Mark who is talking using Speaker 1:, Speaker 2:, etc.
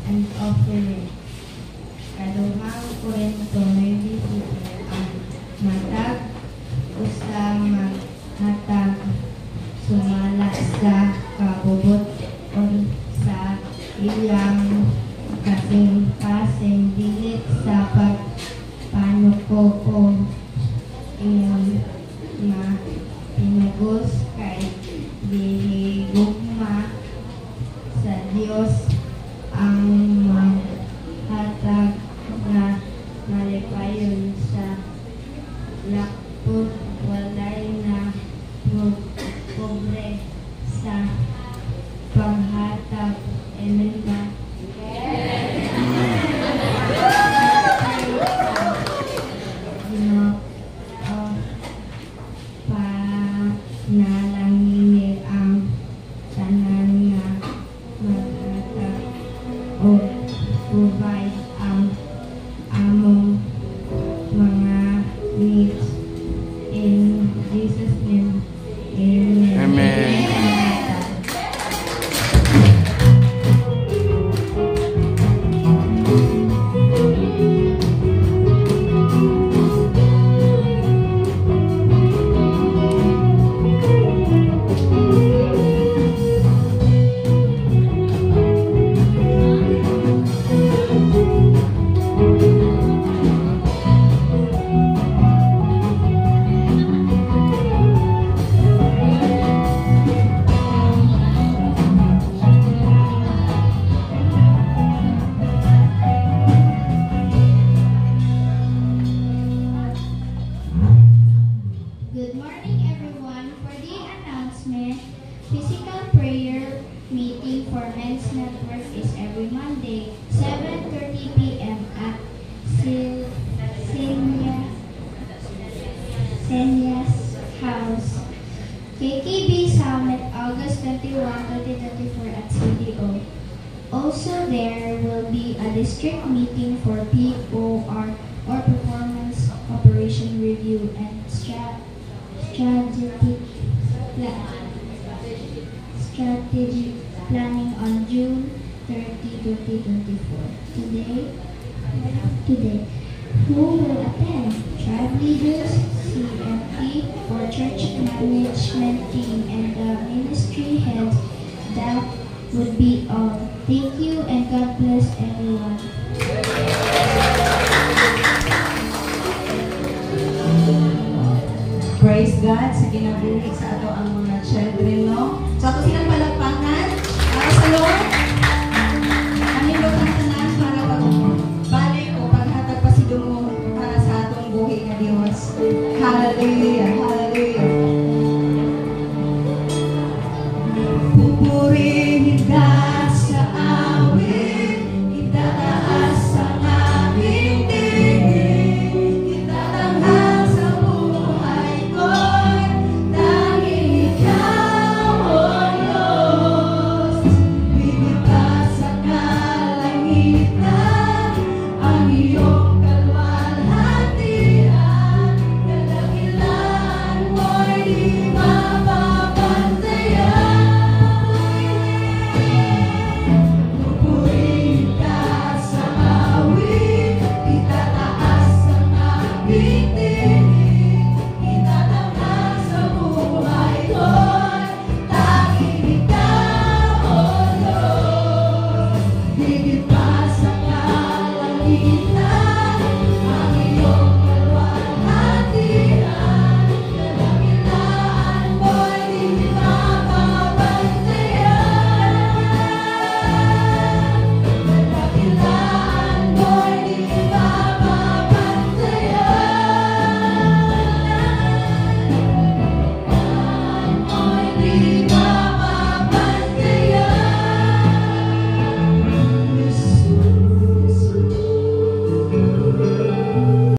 Speaker 1: and offering. Kaduhang Korinto may bisipin ang matag usa maghatag sumala sa kabubot o sa ilang kasing dilit sa pagpanuko o pinugos kay dihigugma sa Dios ang maghatag na malipayon sa lakpot walay na pobre sa panghatag. Amen ba? Panalangin ang tanan nga maghatag o provide ang among mga needs in Jesus' name. Amen.
Speaker 2: Amen.
Speaker 3: Good morning, everyone. For the announcement, physical prayer meeting for Men's Network is every Monday, 7:30 p.m. at Senya's house. KKB Summit, August 21, 2024 at CDO. Also, there will be a district meeting for POR or Performance Operation Review and strategic planning on June 30, 2024. Today, who will attend? Tribe leaders, CMT, or church management team, and the ministry heads. That would be all. Thank you and God bless everyone.
Speaker 4: Praise God sa ginabuhi sa ato ang mga church